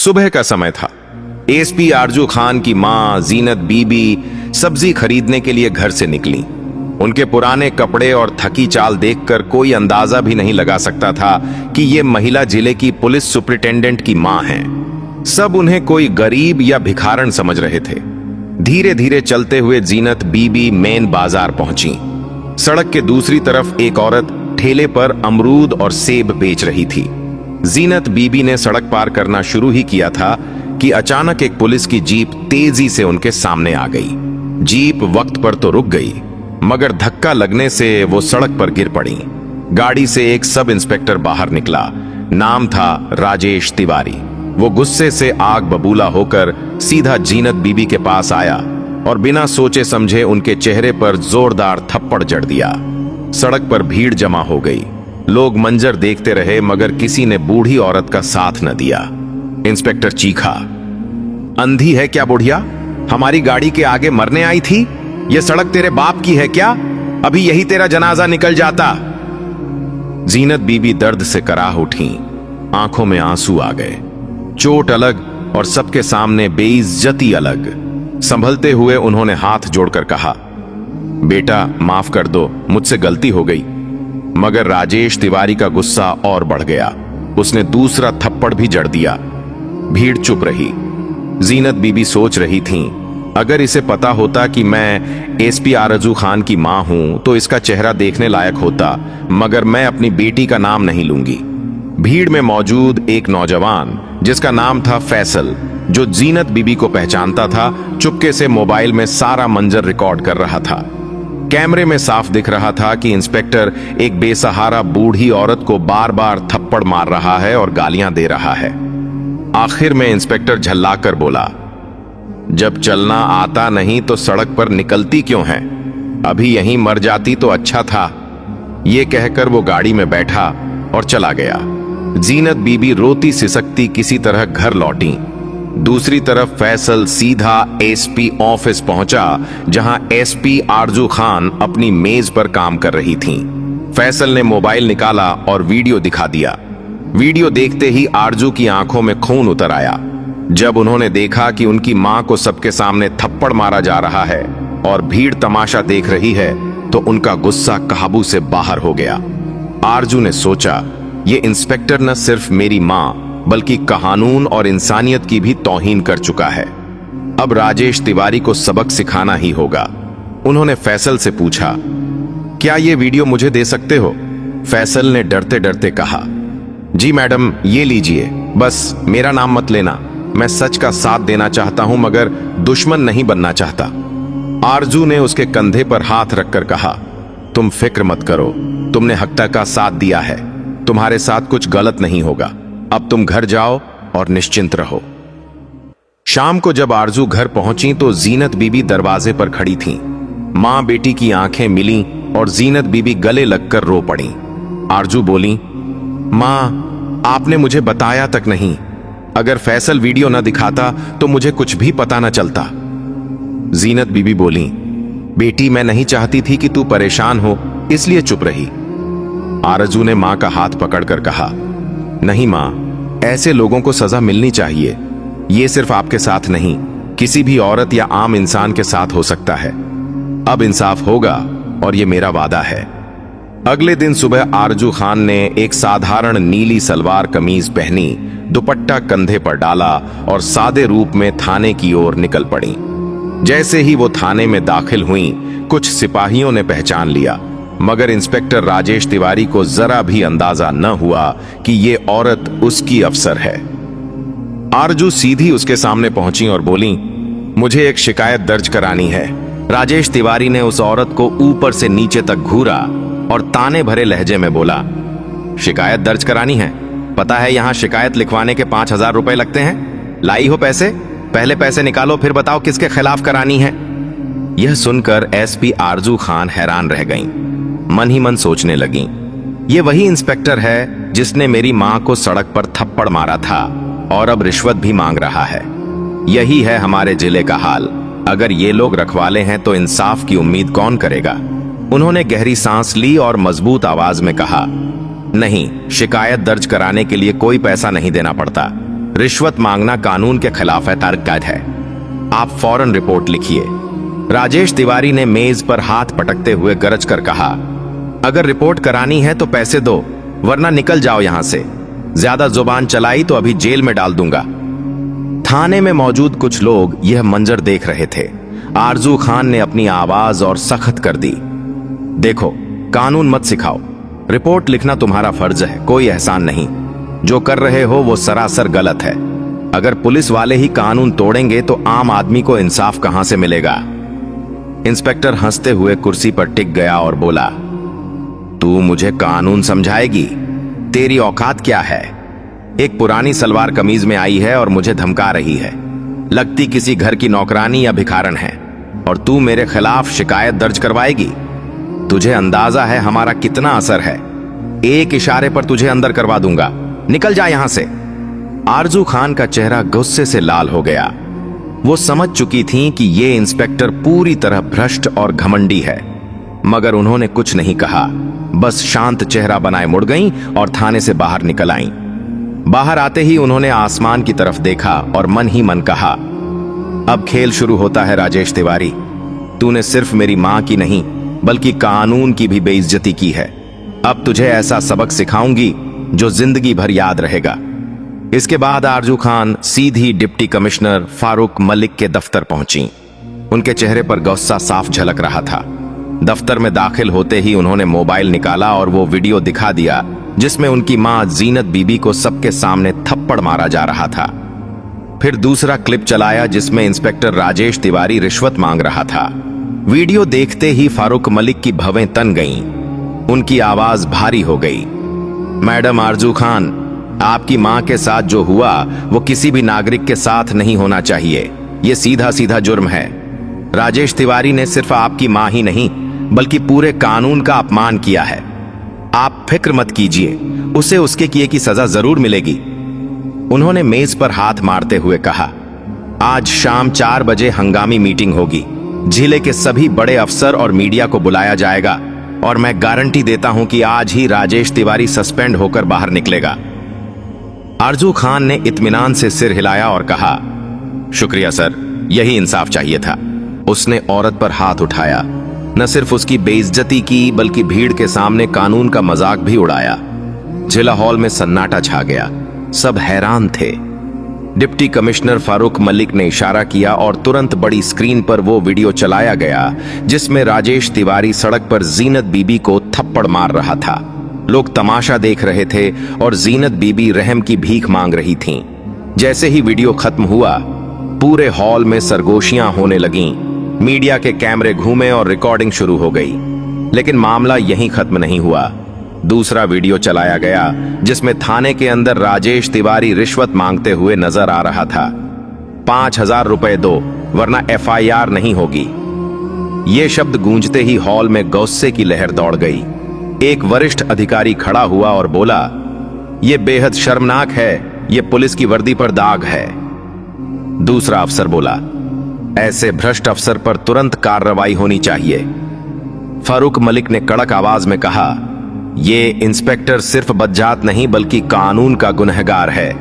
सुबह का समय था। एसपी आरजू खान की मां जीनत बीबी सब्जी खरीदने के लिए घर से निकली। उनके पुराने कपड़े और थकी चाल देखकर कोई अंदाजा भी नहीं लगा सकता था कि ये महिला जिले की पुलिस सुपरिटेंडेंट की मां हैं। सब उन्हें कोई गरीब या भिखारन समझ रहे थे। धीरे धीरे चलते हुए जीनत बीबी मेन बाजार पहुंची। सड़क के दूसरी तरफ एक औरत ठेले पर अमरूद और सेब बेच रही थी। जीनत बीबी ने सड़क पार करना शुरू ही किया था कि अचानक एक पुलिस की जीप तेजी से उनके सामने आ गई। जीप वक्त पर तो रुक गई, मगर धक्का लगने से वो सड़क पर गिर पड़ी। गाड़ी से एक सब इंस्पेक्टर बाहर निकला। नाम था राजेश तिवारी। वो गुस्से से आग बबूला होकर सीधा जीनत बीबी के पास आया और बिना सोचे समझे उनके चेहरे पर जोरदार थप्पड़ जड़ दिया। सड़क पर भीड़ जमा हो गई। लोग मंजर देखते रहे, मगर किसी ने बूढ़ी औरत का साथ न दिया। इंस्पेक्टर चीखा, अंधी है क्या बुढ़िया? हमारी गाड़ी के आगे मरने आई थी? यह सड़क तेरे बाप की है क्या? अभी यही तेरा जनाजा निकल जाता। जीनत बीबी दर्द से कराह उठी। आंखों में आंसू आ गए। चोट अलग और सबके सामने बेइज्जती अलग। संभलते हुए उन्होंने हाथ जोड़कर कहा, बेटा माफ कर दो, मुझसे गलती हो गई। मगर राजेश तिवारी का गुस्सा और बढ़ गया। उसने दूसरा थप्पड़ भी जड़ दिया। भीड़ चुप रही। जीनत बीबी सोच रही थीं, अगर इसे पता होता कि मैं एसपी आरजू खान की मां हूं तो इसका चेहरा देखने लायक होता, मगर मैं अपनी बेटी का नाम नहीं लूंगी। भीड़ में मौजूद एक नौजवान जिसका नाम था फैसल, जो जीनत बीबी को पहचानता था, चुपके से मोबाइल में सारा मंजर रिकॉर्ड कर रहा था। कैमरे में साफ दिख रहा था कि इंस्पेक्टर एक बेसहारा बूढ़ी औरत को बार बार थप्पड़ मार रहा है और गालियां दे रहा है। आखिर में इंस्पेक्टर झल्लाकर बोला, जब चलना आता नहीं तो सड़क पर निकलती क्यों है? अभी यहीं मर जाती तो अच्छा था। ये कहकर वो गाड़ी में बैठा और चला गया। जीनत बीबी रोती सिसकती किसी तरह घर लौटी। दूसरी तरफ फैसल सीधा एसपी ऑफिस पहुंचा, जहां एसपी आरजू खान अपनी मेज पर काम कर रही थीं। फैसल ने मोबाइल निकाला और वीडियो दिखा दिया। वीडियो देखते ही आरजू की आंखों में खून उतर आया। जब उन्होंने देखा कि उनकी मां को सबके सामने थप्पड़ मारा जा रहा है और भीड़ तमाशा देख रही है, तो उनका गुस्सा काबू से बाहर हो गया। आरजू ने सोचा, ये इंस्पेक्टर न सिर्फ मेरी मां बल्कि कानून और इंसानियत की भी तौहीन कर चुका है। अब राजेश तिवारी को सबक सिखाना ही होगा। उन्होंने फैसल से पूछा, क्या ये वीडियो मुझे दे सकते हो? फैसल ने डरते डरते कहा, जी मैडम, ये लीजिए, बस मेरा नाम मत लेना। मैं सच का साथ देना चाहता हूं, मगर दुश्मन नहीं बनना चाहता। आरजू ने उसके कंधे पर हाथ रखकर कहा, तुम फिक्र मत करो, तुमने हक का साथ दिया है। तुम्हारे साथ कुछ गलत नहीं होगा। अब तुम घर जाओ और निश्चिंत रहो। शाम को जब आरजू घर पहुंची तो जीनत बीबी दरवाजे पर खड़ी थीं। मां बेटी की आंखें मिली और जीनत बीबी गले लगकर रो पड़ी। आरजू बोली, मां, आपने मुझे बताया तक नहीं। अगर फैसल वीडियो न दिखाता तो मुझे कुछ भी पता न चलता। जीनत बीबी बोली, बेटी, मैं नहीं चाहती थी कि तू परेशान हो, इसलिए चुप रही। आरजू ने मां का हाथ पकड़कर कहा, नहीं मां, ऐसे लोगों को सजा मिलनी चाहिए। ये सिर्फ आपके साथ नहीं, किसी भी औरत या आम इंसान के साथ हो सकता है। अब इंसाफ होगा और ये मेरा वादा है। अगले दिन सुबह आरजू खान ने एक साधारण नीली सलवार कमीज पहनी, दुपट्टा कंधे पर डाला और सादे रूप में थाने की ओर निकल पड़ी। जैसे ही वो थाने में दाखिल हुई, कुछ सिपाहियों ने पहचान लिया, मगर इंस्पेक्टर राजेश तिवारी को जरा भी अंदाजा न हुआ कि ये औरत उसकी अफसर है। आरजू सीधी उसके सामने पहुंची और बोली, मुझे एक शिकायत दर्ज करानी है। राजेश तिवारी ने उस औरत को ऊपर से नीचे तक घूरा और ताने भरे लहजे में बोला, शिकायत दर्ज करानी है? पता है यहां शिकायत लिखवाने के 5,000 रुपए लगते हैं। लाई हो पैसे? पहले पैसे निकालो, फिर बताओ किसके खिलाफ करानी है। यह सुनकर एसपी आरजू खान हैरान रह गईं। मन ही मन सोचने लगी, ये वही इंस्पेक्टर है जिसने मेरी मां को सड़क पर थप्पड़ मारा था और अब रिश्वत भी मांग रहा है। यही है हमारे जिले का हाल। अगर ये लोग रखवाले हैं तो इंसाफ की उम्मीद कौन करेगा? उन्होंने गहरी सांस ली और मजबूत आवाज में कहा, नहीं, शिकायत दर्ज कराने के लिए कोई पैसा नहीं देना पड़ता। रिश्वत मांगना कानून के खिलाफ है, तारकद है। आप फौरन रिपोर्ट लिखिए। राजेश तिवारी ने मेज पर हाथ पटकते हुए गरज कर कहा, अगर रिपोर्ट करानी है तो पैसे दो, वरना निकल जाओ यहां से। ज्यादा जुबान चलाई तो अभी जेल में डाल दूंगा। थाने में मौजूद कुछ लोग यह मंजर देख रहे थे। आरजू खान ने अपनी आवाज और सख्त कर दी, देखो, कानून मत सिखाओ। रिपोर्ट लिखना तुम्हारा फर्ज है, कोई एहसान नहीं। जो कर रहे हो वो सरासर गलत है। अगर पुलिस वाले ही कानून तोड़ेंगे तो आम आदमी को इंसाफ कहां से मिलेगा? इंस्पेक्टर हंसते हुए कुर्सी पर टिक गया और बोला, तू मुझे कानून समझाएगी? तेरी औकात क्या है? एक पुरानी सलवार कमीज में आई है और मुझे धमका रही है। लगती किसी घर की नौकरानी या भिखारन है, और तू मेरे खिलाफ शिकायत दर्ज करवाएगी? तुझे अंदाजा है हमारा कितना असर है? एक इशारे पर तुझे अंदर करवा दूंगा। निकल जा यहां से। आरजू खान का चेहरा गुस्से से लाल हो गया। वो समझ चुकी थीं कि ये इंस्पेक्टर पूरी तरह भ्रष्ट और घमंडी है, मगर उन्होंने कुछ नहीं कहा। बस शांत चेहरा बनाए मुड़ गईं और थाने से बाहर निकल आईं। बाहर आते ही उन्होंने आसमान की तरफ देखा और मन ही मन कहा, अब खेल शुरू होता है राजेश तिवारी। तूने सिर्फ मेरी मां की नहीं बल्कि कानून की भी बेइज्जती की है। अब तुझे ऐसा सबक सिखाऊंगी जो जिंदगी भर याद रहेगा। इसके बाद आरजू खान सीधी डिप्टी कमिश्नर फारूक मलिक के दफ्तर पहुंची। उनके चेहरे पर गुस्सा साफ झलक रहा था। दफ्तर में दाखिल होते ही उन्होंने मोबाइल निकाला और वो वीडियो दिखा दिया जिसमें उनकी मां जीनत बीबी को सबके सामने थप्पड़ मारा जा रहा था। फिर दूसरा क्लिप चलाया जिसमें इंस्पेक्टर राजेश तिवारी रिश्वत मांग रहा था। वीडियो देखते ही फारूक मलिक की भवें तन गईं। उनकी आवाज भारी हो गई, मैडम आरजू खान, आपकी मां के साथ जो हुआ वो किसी भी नागरिक के साथ नहीं होना चाहिए। ये सीधा सीधा जुर्म है। राजेश तिवारी ने सिर्फ आपकी मां ही नहीं बल्कि पूरे कानून का अपमान किया है। आप फिक्र मत कीजिए, उसे उसके किए की सजा जरूर मिलेगी। उन्होंने मेज पर हाथ मारते हुए कहा, आज शाम 4 बजे हंगामी मीटिंग होगी। जिले के सभी बड़े अफसर और मीडिया को बुलाया जाएगा और मैं गारंटी देता हूं कि आज ही राजेश तिवारी सस्पेंड होकर बाहर निकलेगा। आरजू खान ने इत्मीनान से सिर हिलाया और कहा, शुक्रिया सर, यही इंसाफ चाहिए था। उसने औरत पर हाथ उठाया। न सिर्फ उसकी बेइज्जती की बल्कि भीड़ के सामने कानून का मजाक भी उड़ाया। जिला हॉल में सन्नाटा छा गया। सब हैरान थे। डिप्टी कमिश्नर फारूक मलिक ने इशारा किया और तुरंत बड़ी स्क्रीन पर वो वीडियो चलाया गया जिसमें राजेश तिवारी सड़क पर जीनत बीबी को थप्पड़ मार रहा था। लोग तमाशा देख रहे थे और जीनत बीबी रहम की भीख मांग रही थीं। जैसे ही वीडियो खत्म हुआ, पूरे हॉल में सरगोशियां होने लगीं। मीडिया के कैमरे घूमे और रिकॉर्डिंग शुरू हो गई। लेकिन मामला यहीं खत्म नहीं हुआ। दूसरा वीडियो चलाया गया जिसमें थाने के अंदर राजेश तिवारी रिश्वत मांगते हुए नजर आ रहा था। 5000 रुपए दो वरना FIR नहीं होगी। ये शब्द गूंजते ही हॉल में गुस्से की लहर दौड़ गई। एक वरिष्ठ अधिकारी खड़ा हुआ और बोला, यह बेहद शर्मनाक है, यह पुलिस की वर्दी पर दाग है। दूसरा अफसर बोला, ऐसे भ्रष्ट अफसर पर तुरंत कार्रवाई होनी चाहिए। फारूक मलिक ने कड़क आवाज में कहा, ये इंस्पेक्टर सिर्फ बदजात नहीं बल्कि कानून का गुनहगार है।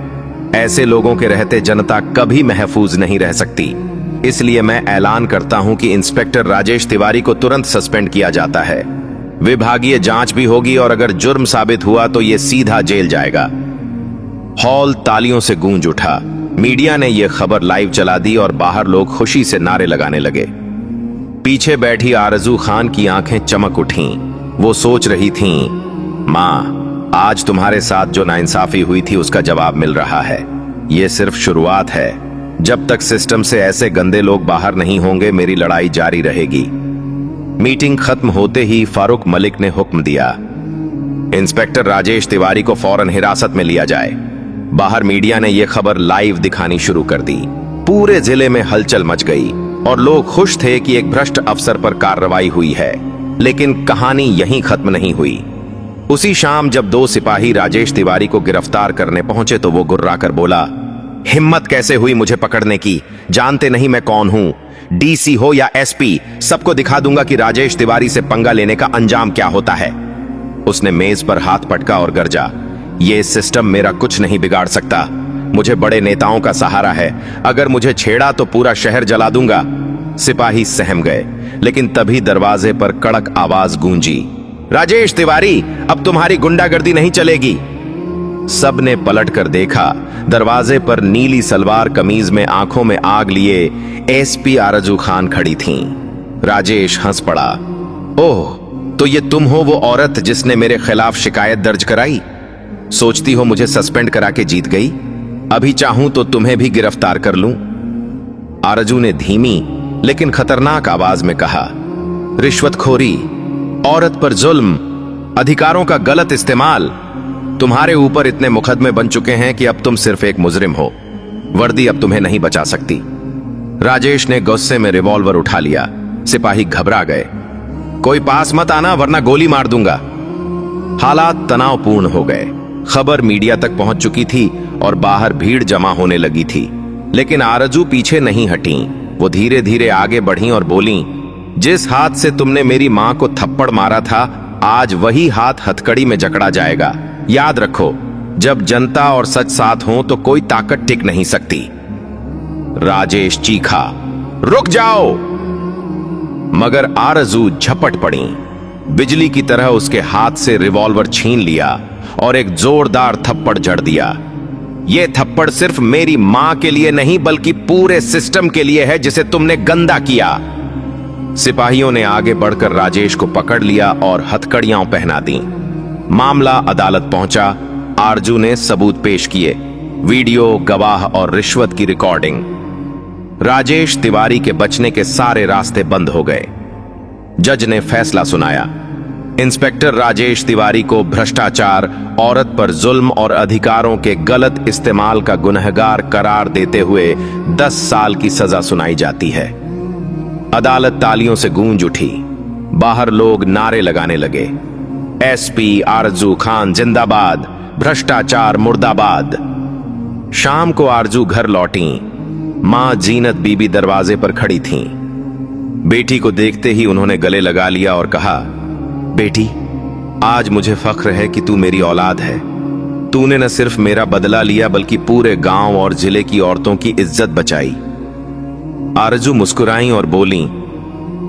ऐसे लोगों के रहते जनता कभी महफूज नहीं रह सकती। इसलिए मैं ऐलान करता हूं कि इंस्पेक्टर राजेश तिवारी को तुरंत सस्पेंड किया जाता है। विभागीय जांच भी होगी और अगर जुर्म साबित हुआ तो यह सीधा जेल जाएगा। हॉल तालियों से गूंज उठा। मीडिया ने यह खबर लाइव चला दी और बाहर लोग खुशी से नारे लगाने लगे। पीछे बैठी आरजू खान की आंखें चमक उठीं। वो सोच रही थीं, मां, आज तुम्हारे साथ जो नाइंसाफी हुई थी उसका जवाब मिल रहा है। यह सिर्फ शुरुआत है। जब तक सिस्टम से ऐसे गंदे लोग बाहर नहीं होंगे मेरी लड़ाई जारी रहेगी। मीटिंग खत्म होते ही फारूक मलिक ने हुक्म दिया, इंस्पेक्टर राजेश तिवारी को फौरन हिरासत में लिया जाए। बाहर मीडिया ने यह खबर लाइव दिखानी शुरू कर दी। पूरे जिले में हलचल मच गई और लोग खुश थे कि एक भ्रष्ट अफसर पर कार्रवाई हुई है। लेकिन कहानी यहीं खत्म नहीं हुई। उसी शाम जब 2 सिपाही राजेश तिवारी को गिरफ्तार करने पहुंचे तो वो गुर्राकर बोला, हिम्मत कैसे हुई मुझे पकड़ने की? जानते नहीं मैं कौन हूं? DC हो या SP, सबको दिखा दूंगा कि राजेश तिवारी से पंगा लेने का अंजाम क्या होता है। उसने मेज पर हाथ पटका और गर्जा, ये सिस्टम मेरा कुछ नहीं बिगाड़ सकता। मुझे बड़े नेताओं का सहारा है, अगर मुझे छेड़ा तो पूरा शहर जला दूंगा। सिपाही सहम गए, लेकिन तभी दरवाजे पर कड़क आवाज गूंजी, राजेश तिवारी, अब तुम्हारी गुंडागर्दी नहीं चलेगी। सबने पलटकर देखा, दरवाजे पर नीली सलवार कमीज में आंखों में आग लिए एसपी आरजू खान खड़ी थीं। राजेश हंस पड़ा, ओह, तो ये तुम हो वो औरत जिसने मेरे खिलाफ शिकायत दर्ज कराई? सोचती हो मुझे सस्पेंड करा के जीत गई? अभी चाहूं तो तुम्हें भी गिरफ्तार कर लूं। आरजू ने धीमी लेकिन खतरनाक आवाज में कहा, रिश्वतखोरी, औरत पर जुल्म, अधिकारों का गलत इस्तेमाल, तुम्हारे ऊपर इतने मुकदमे बन चुके हैं कि अब तुम सिर्फ एक मुजरिम हो। वर्दी अब तुम्हें नहीं बचा सकती। राजेश ने गुस्से में रिवॉल्वर उठा लिया। सिपाही घबरा गए। कोई पास मत आना वरना गोली मार दूंगा। हालात तनावपूर्ण हो गए। खबर मीडिया तक पहुंच चुकी थी और बाहर भीड़ जमा होने लगी थी, लेकिन आरजू पीछे नहीं हटी। वो धीरे धीरे आगे बढ़ी और बोली, जिस हाथ से तुमने मेरी मां को थप्पड़ मारा था, आज वही हाथ हथकड़ी में जकड़ा जाएगा। याद रखो, जब जनता और सच साथ हो तो कोई ताकत टिक नहीं सकती। राजेश चीखा, रुक जाओ! मगर आरजू झपट पड़ी। बिजली की तरह उसके हाथ से रिवॉल्वर छीन लिया और एक जोरदार थप्पड़ जड़ दिया। यह थप्पड़ सिर्फ मेरी मां के लिए नहीं बल्कि पूरे सिस्टम के लिए है जिसे तुमने गंदा किया। सिपाहियों ने आगे बढ़कर राजेश को पकड़ लिया और हथकड़ियां पहना दी। मामला अदालत पहुंचा। आरजू ने सबूत पेश किए, वीडियो, गवाह और रिश्वत की रिकॉर्डिंग। राजेश तिवारी के बचने के सारे रास्ते बंद हो गए। जज ने फैसला सुनाया। इंस्पेक्टर राजेश तिवारी को भ्रष्टाचार, औरत पर जुल्म और अधिकारों के गलत इस्तेमाल का गुनहगार करार देते हुए 10 साल की सजा सुनाई जाती है। अदालत तालियों से गूंज उठी। बाहर लोग नारे लगाने लगे, एसपी आरजू खान जिंदाबाद, भ्रष्टाचार मुर्दाबाद। शाम को आरजू घर लौटी। मां जीनत बीबी दरवाजे पर खड़ी थीं। बेटी को देखते ही उन्होंने गले लगा लिया और कहा, बेटी, आज मुझे फख्र है कि तू मेरी औलाद है। तूने न सिर्फ मेरा बदला लिया बल्कि पूरे गांव और जिले की औरतों की इज्जत बचाई। आरजू मुस्कुराई और बोली,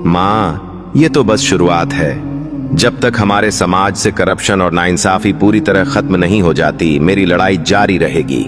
मां, ये तो बस शुरुआत है। जब तक हमारे समाज से करप्शन और नाइंसाफी पूरी तरह खत्म नहीं हो जाती, मेरी लड़ाई जारी रहेगी।